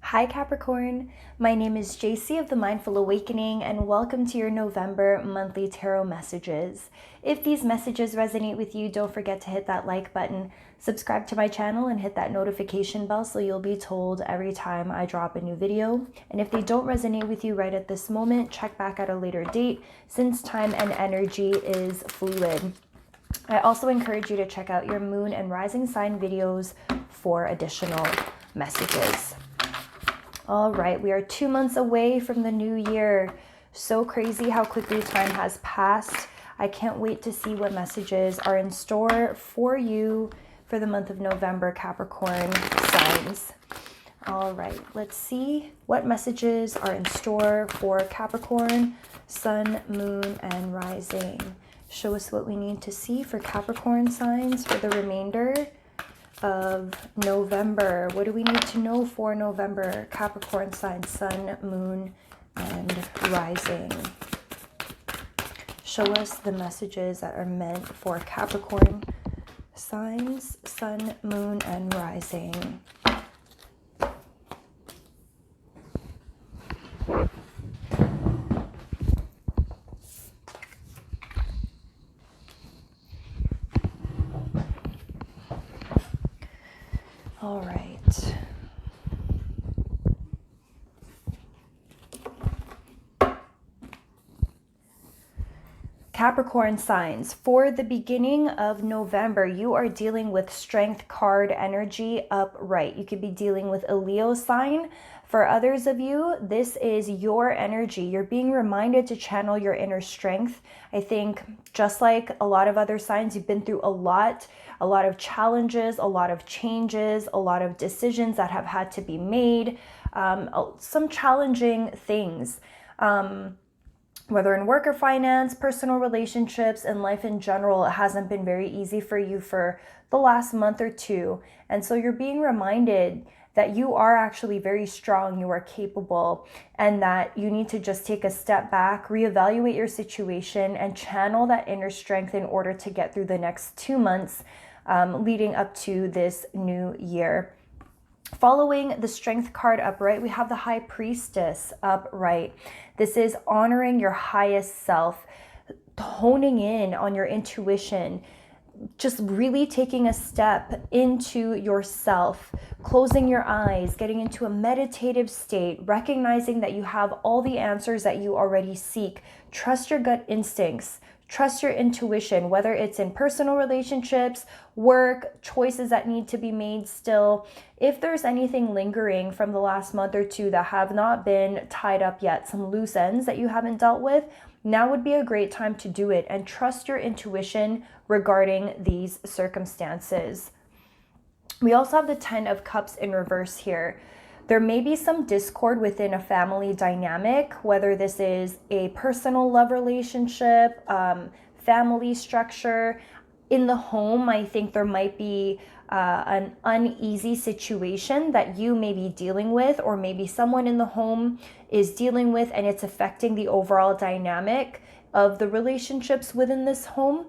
Hi Capricorn, my name is JC of the Mindful Awakening and welcome to your November monthly tarot messages. If these messages resonate with you, don't forget to hit that like button, subscribe to my channel and hit that notification bell so you'll be told every time I drop a new video. And if they don't resonate with you right at this moment, check back at a later date since time and energy is fluid. I also encourage you to check out your moon and rising sign videos for additional messages. All right, we are 2 months away from the new year. So crazy how quickly time has passed. I can't wait to see what messages are in store for you for the month of November, Capricorn signs. All right, let's see what messages are in store for Capricorn, Sun, Moon, and Rising. Show us what we need to see for Capricorn signs for the remainder of November. What do we need to know for November? Capricorn sign, Sun, Moon, and Rising. Show us the messages that are meant for Capricorn signs, Sun, Moon, and Rising. All right. Capricorn signs, for the beginning of November, you are dealing with Strength card energy upright. You could be dealing with a Leo sign. For others of you, this is your energy. You're being reminded to channel your inner strength. I think just like a lot of other signs, you've been through a lot of challenges, a lot of changes, a lot of decisions that have had to be made, some challenging things. Whether in work or finance, personal relationships, and life in general, it hasn't been very easy for you for the last month or two. And so you're being reminded that you are actually very strong, you are capable, and that you need to just take a step back, reevaluate your situation, and channel that inner strength in order to get through the next 2 months leading up to this new year. Following the Strength card upright, we have the High Priestess upright. This is honoring your highest self, honing in on your intuition, just really taking a step into yourself, closing your eyes, getting into a meditative state, recognizing that you have all the answers that you already seek. Trust your gut instincts. Trust your intuition, whether it's in personal relationships, work, choices that need to be made still. If there's anything lingering from the last month or two that have not been tied up yet, some loose ends that you haven't dealt with, now would be a great time to do it and trust your intuition regarding these circumstances. We also have the 10 of Cups in reverse here. There may be some discord within a family dynamic, whether this is a personal love relationship, family structure. In the home, I think there might be an uneasy situation that you may be dealing with, or maybe someone in the home is dealing with, and it's affecting the overall dynamic of the relationships within this home.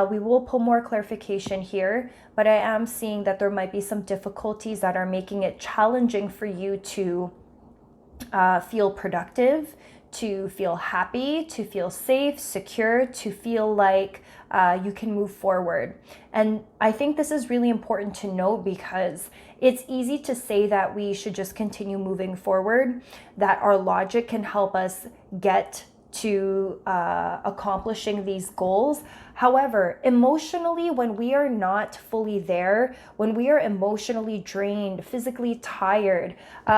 We will pull more clarification here, but I am seeing that there might be some difficulties that are making it challenging for you to feel productive, to feel happy, to feel safe, secure, to feel like you can move forward. And I think this is really important to note because it's easy to say that we should just continue moving forward, that our logic can help us get to accomplishing these goals. However, emotionally, when we are not fully there, when we are emotionally drained, physically tired,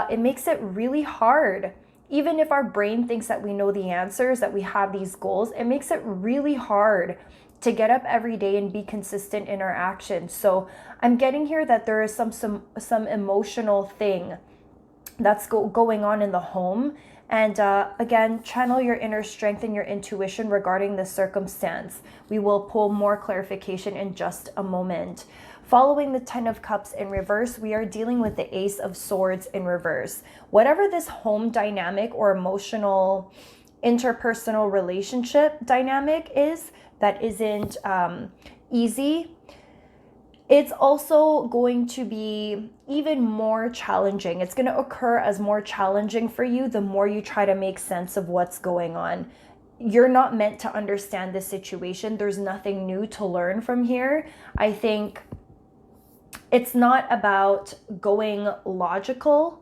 it makes it really hard. Even if our brain thinks that we know the answers, that we have these goals, it makes it really hard to get up every day and be consistent in our actions. So I'm getting here that there is some emotional thing that's going on in the home. And again, channel your inner strength and your intuition regarding this circumstance. We will pull more clarification in just a moment. Following the 10 of Cups in reverse, we are dealing with the Ace of Swords in reverse. Whatever this home dynamic or emotional interpersonal relationship dynamic is that isn't easy, it's also going to be even more challenging. It's going to occur as more challenging for you the more you try to make sense of what's going on. You're not meant to understand this situation. There's nothing new to learn from here. I think it's not about going logical,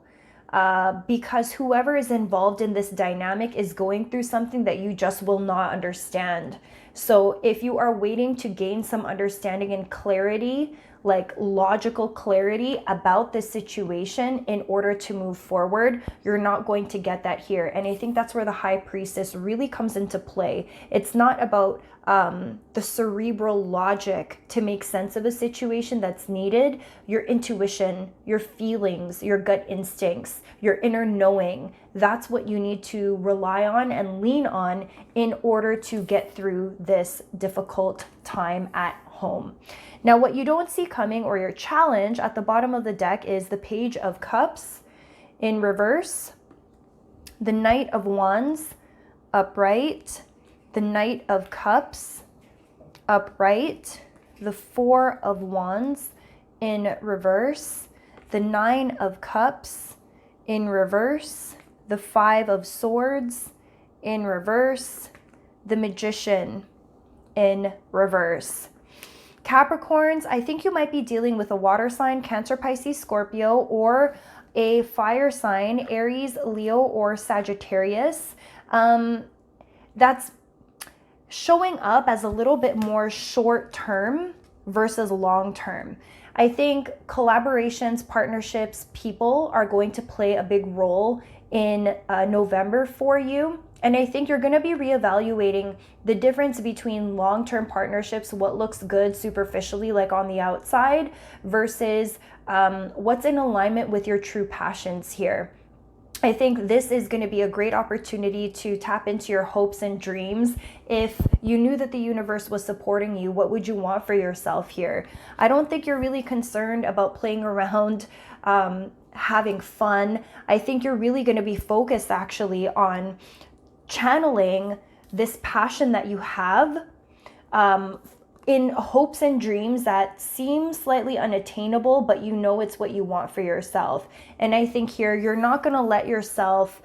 because whoever is involved in this dynamic is going through something that you just will not understand. So if you are waiting to gain some understanding and clarity, like logical clarity about this situation in order to move forward, you're not going to get that here. And I think that's where the High Priestess really comes into play. It's not about the cerebral logic to make sense of a situation that's needed. Your intuition, your feelings, your gut instincts, your inner knowing, that's what you need to rely on and lean on in order to get through this difficult time at home. Now, what you don't see coming, or your challenge at the bottom of the deck, is the Page of Cups in reverse, the Knight of Wands upright, the Knight of Cups upright, the Four of Wands in reverse, the Nine of Cups in reverse, the Five of Swords in reverse, the Magician in reverse. Capricorns, I think you might be dealing with a water sign, Cancer, Pisces, Scorpio, or a fire sign, Aries, Leo, or Sagittarius. That's showing up as a little bit more short term versus long term. I think collaborations, partnerships, people are going to play a big role in November for you. And I think you're going to be reevaluating the difference between long-term partnerships, what looks good superficially, like on the outside, versus what's in alignment with your true passions here. I think this is going to be a great opportunity to tap into your hopes and dreams. If you knew that the universe was supporting you, what would you want for yourself here? I don't think you're really concerned about playing around, having fun. I think you're really going to be focused actually on channeling this passion that you have in hopes and dreams that seem slightly unattainable, but you know it's what you want for yourself. And I think here you're not going to let yourself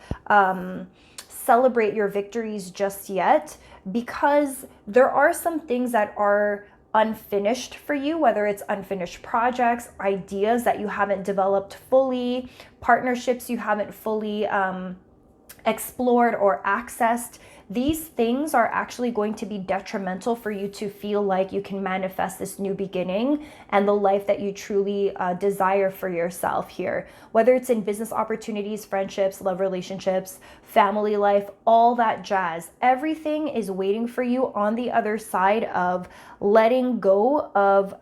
celebrate your victories just yet, because there are some things that are unfinished for you, whether it's unfinished projects, ideas that you haven't developed fully, partnerships you haven't fully explored or accessed. These things are actually going to be detrimental for you to feel like you can manifest this new beginning and the life that you truly desire for yourself here. Whether it's in business opportunities, friendships, love relationships, family life, all that jazz. Everything is waiting for you on the other side of letting go of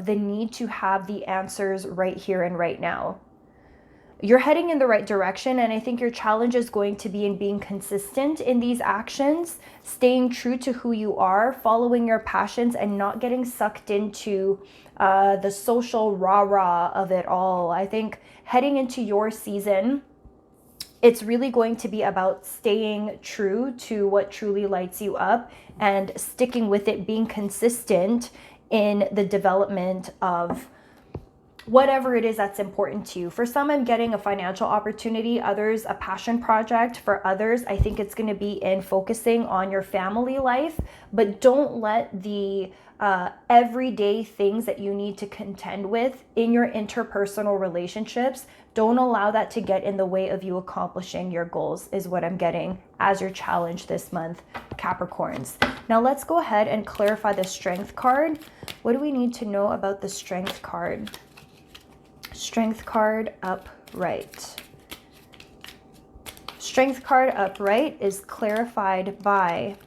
the need to have the answers right here and right now. You're heading in the right direction, and I think your challenge is going to be in being consistent in these actions, staying true to who you are, following your passions, and not getting sucked into the social rah-rah of it all. I think heading into your season, it's really going to be about staying true to what truly lights you up and sticking with it, being consistent in the development of whatever it is that's important to you. For some, I'm getting a financial opportunity, others a passion project. For others, I think it's going to be in focusing on your family life, but don't let the everyday things that you need to contend with in your interpersonal relationships, don't allow that to get in the way of you accomplishing your goals, is what I'm getting as your challenge this month, Capricorns. Now let's go ahead and clarify the Strength card. What do we need to know about the Strength card? Strength card upright. Strength card upright is clarified by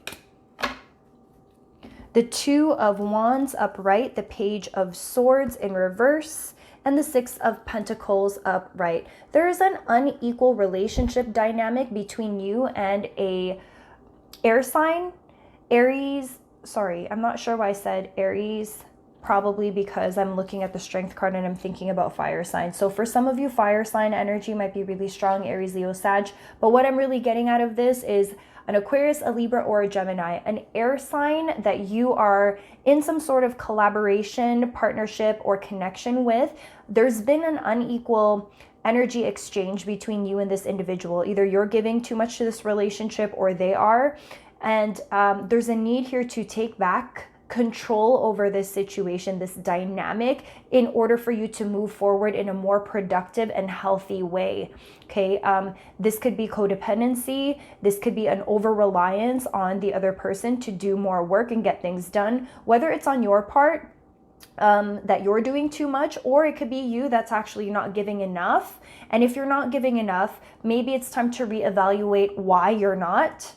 the Two of Wands upright, the Page of Swords in reverse, and the Six of Pentacles upright. There is an unequal relationship dynamic between you and a air sign. Aries, sorry, I'm not sure why I said Aries, probably because I'm looking at the Strength card and I'm thinking about fire signs. So for some of you, fire sign energy might be really strong, Aries, Leo, Sag. But what I'm really getting out of this is an Aquarius, a Libra, or a Gemini, an air sign that you are in some sort of collaboration, partnership, or connection with. There's been an unequal energy exchange between you and this individual. Either you're giving too much to this relationship or they are. And there's a need here to take back control over this situation, this dynamic, in order for you to move forward in a more productive and healthy way. Okay, this could be codependency. This could be an over-reliance on the other person to do more work and get things done, whether it's on your part, that you're doing too much, or it could be you that's actually not giving enough. And if you're not giving enough, maybe it's time to reevaluate why you're not,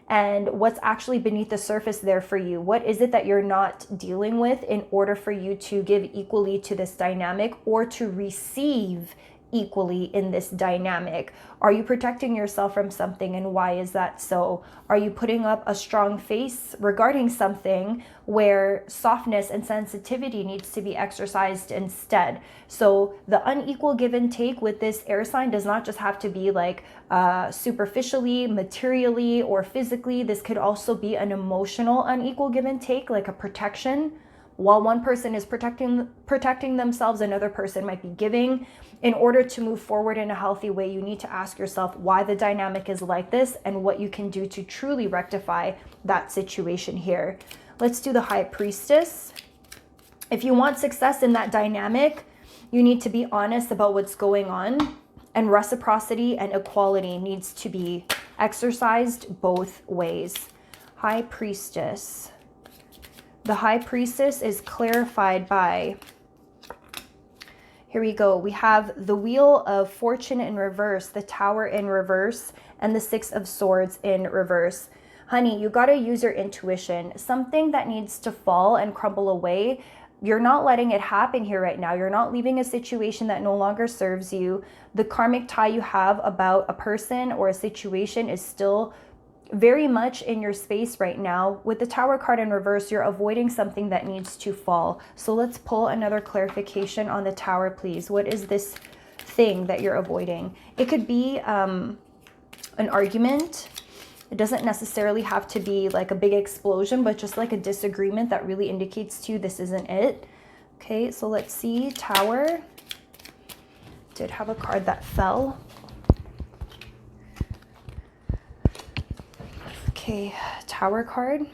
and what's actually beneath the surface there for you. What is it that you're not dealing with in order for you to give equally to this dynamic, or to receive equally in this dynamic? Are you protecting yourself from something, and why is that so? Are you putting up a strong face regarding something where softness and sensitivity needs to be exercised instead? So the unequal give and take with this air sign does not just have to be like superficially, materially, or physically. This could also be an emotional unequal give and take, like a protection. While one person is protecting themselves, another person might be giving. In order to move forward in a healthy way, you need to ask yourself why the dynamic is like this and what you can do to truly rectify that situation here. Let's do the High Priestess. If you want success in that dynamic, you need to be honest about what's going on, and reciprocity and equality needs to be exercised both ways. High Priestess. The High Priestess is clarified by, here we go, we have the Wheel of Fortune in reverse, the Tower in reverse, and the Six of Swords in reverse. Honey, you got to use your intuition. Something that needs to fall and crumble away, you're not letting it happen here right now. You're not leaving a situation that no longer serves you. The karmic tie you have about a person or a situation is still very much in your space right now. With the Tower card in reverse, you're avoiding something that needs to fall. So let's pull another clarification on the Tower, please. What is this thing that you're avoiding? It could be an argument. It doesn't necessarily have to be like a big explosion, but just like a disagreement that really indicates to you this isn't it. Okay, so let's see. Tower did have a card that fell. Okay, Tower card.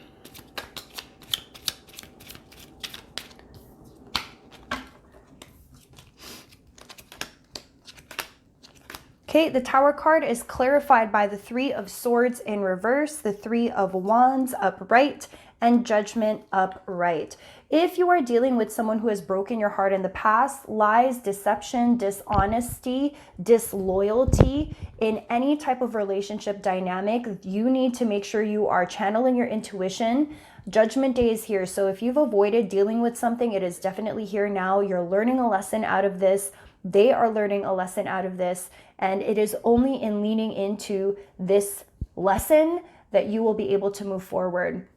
Okay, the Tower card is clarified by the Three of Swords in reverse, the Three of Wands upright, and Judgment upright. If you are dealing with someone who has broken your heart in the past, lies, deception, dishonesty, disloyalty, in any type of relationship dynamic, you need to make sure you are channeling your intuition. Judgment Day is here. So if you've avoided dealing with something, it is definitely here now. You're learning a lesson out of this. They are learning a lesson out of this. And it is only in leaning into this lesson that you will be able to move forward.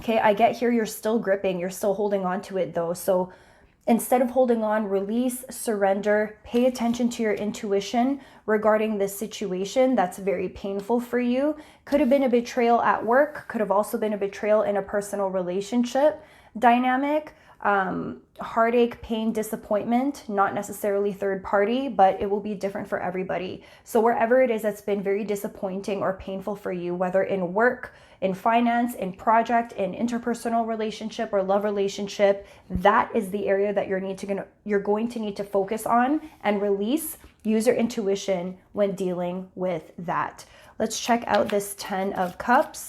Okay, I get here, you're still gripping, you're still holding on to it though. So instead of holding on, release, surrender, pay attention to your intuition regarding this situation that's very painful for you. Could have been a betrayal at work, could have also been a betrayal in a personal relationship dynamic. Heartache, pain, disappointment, not necessarily third party, but it will be different for everybody. So wherever it is that's been very disappointing or painful for you, whether in work, in finance, in project, in interpersonal relationship or love relationship, that is the area that you're going to need to focus on and release. Use your intuition when dealing with that. Let's check out this 10 of Cups.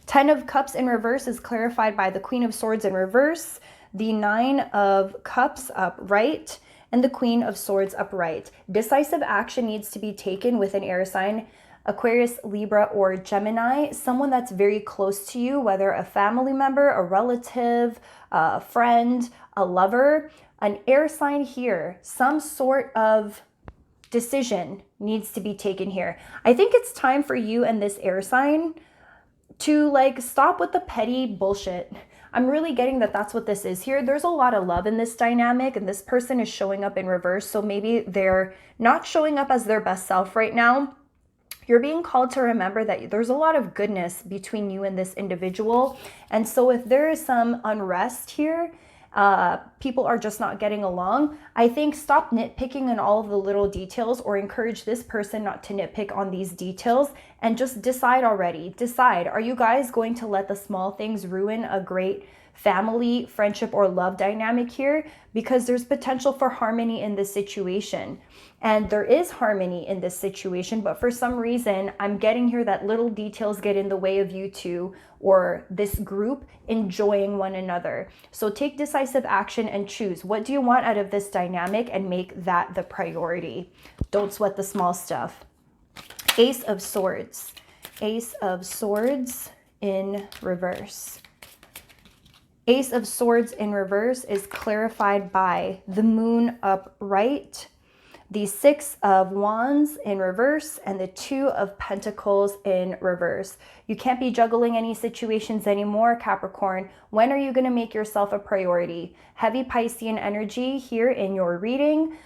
10 of Cups in reverse is clarified by the Queen of Swords in reverse, the 9 of Cups upright, and the Queen of Swords upright. Decisive action needs to be taken with an air sign, Aquarius, Libra, or Gemini, someone that's very close to you, whether a family member, a relative, a friend, a lover. An air sign here, some sort of decision needs to be taken here. I think it's time for you and this air sign to like stop with the petty bullshit. I'm really getting that that's what this is here. There's a lot of love in this dynamic, and this person is showing up in reverse. So maybe they're not showing up as their best self right now. You're being called to remember that there's a lot of goodness between you and this individual. And so if there is some unrest here, people are just not getting along, I think stop nitpicking on all of the little details, or encourage this person not to nitpick on these details, and just decide already. Decide, are you guys going to let the small things ruin a great family, friendship, or love dynamic here? Because there's potential for harmony in this situation. And there is harmony in this situation, but for some reason, I'm getting here that little details get in the way of you two or this group enjoying one another. So take decisive action and choose. What do you want out of this dynamic, and make that the priority. Don't sweat the small stuff. Ace of Swords. Ace of Swords in reverse. Ace of Swords in reverse is clarified by the Moon upright, the Six of Wands in reverse, and the Two of Pentacles in reverse. You can't be juggling any situations anymore, Capricorn. When are you going to make yourself a priority? Heavy Piscean energy here in your reading.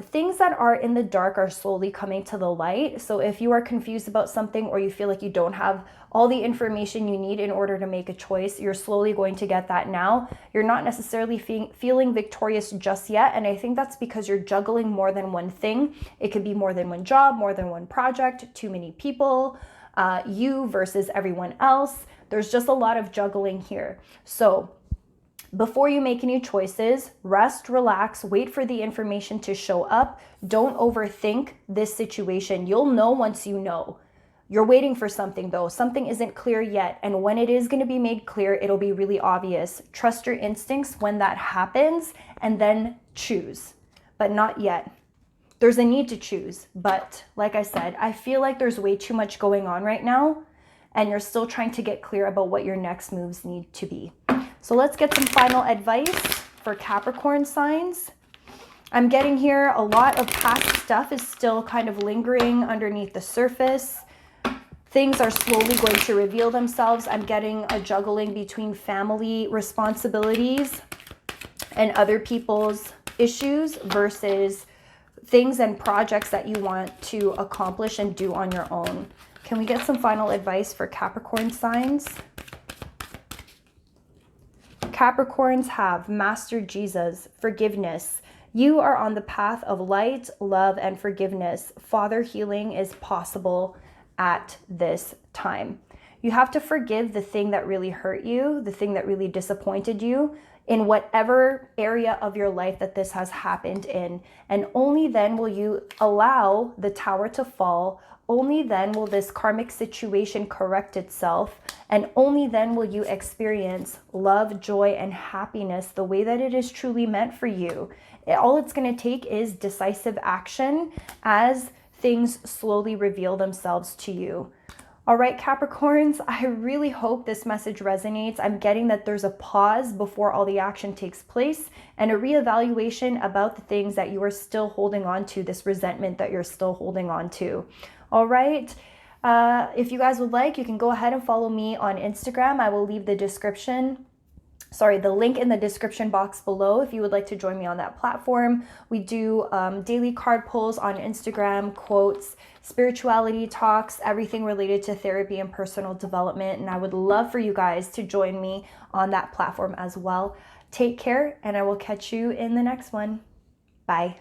Things that are in the dark are slowly coming to the light. So if you are confused about something, or you feel like you don't have all the information you need in order to make a choice, you're slowly going to get that now. You're not necessarily feeling victorious just yet. And I think that's because you're juggling more than one thing. It could be more than one job, more than one project, too many people, you versus everyone else. There's just a lot of juggling here. So before you make any choices, rest, relax, wait for the information to show up. Don't overthink this situation. You'll know once you know. You're waiting for something though. Something isn't clear yet. And when it is going to be made clear, it'll be really obvious. Trust your instincts when that happens, and then choose, but not yet. There's a need to choose. But like I said, I feel like there's way too much going on right now, and you're still trying to get clear about what your next moves need to be. So let's get some final advice for Capricorn signs. I'm getting here a lot of past stuff is still kind of lingering underneath the surface. Things are slowly going to reveal themselves. I'm getting a juggling between family responsibilities and other people's issues versus things and projects that you want to accomplish and do on your own. Can we get some final advice for Capricorn signs? Capricorns have Master Jesus, forgiveness. You are on the path of light, love, and forgiveness. Father healing is possible at this time. You have to forgive the thing that really hurt you, the thing that really disappointed you, in whatever area of your life that this has happened in. And only then will you allow the tower to fall. Only then will this karmic situation correct itself. And only then will you experience love, joy, and happiness the way that it is truly meant for you. All it's going to take is decisive action as things slowly reveal themselves to you. All right, Capricorns, I really hope this message resonates. I'm getting that there's a pause before all the action takes place, and a reevaluation about the things that you are still holding on to, this resentment that you're still holding on to. All right. If you guys would like, you can go ahead and follow me on Instagram. I will leave the link in the description box below if you would like to join me on that platform. We do daily card pulls on Instagram, quotes, spirituality talks, everything related to therapy and personal development. And I would love for you guys to join me on that platform as well. Take care, and I will catch you in the next one. Bye.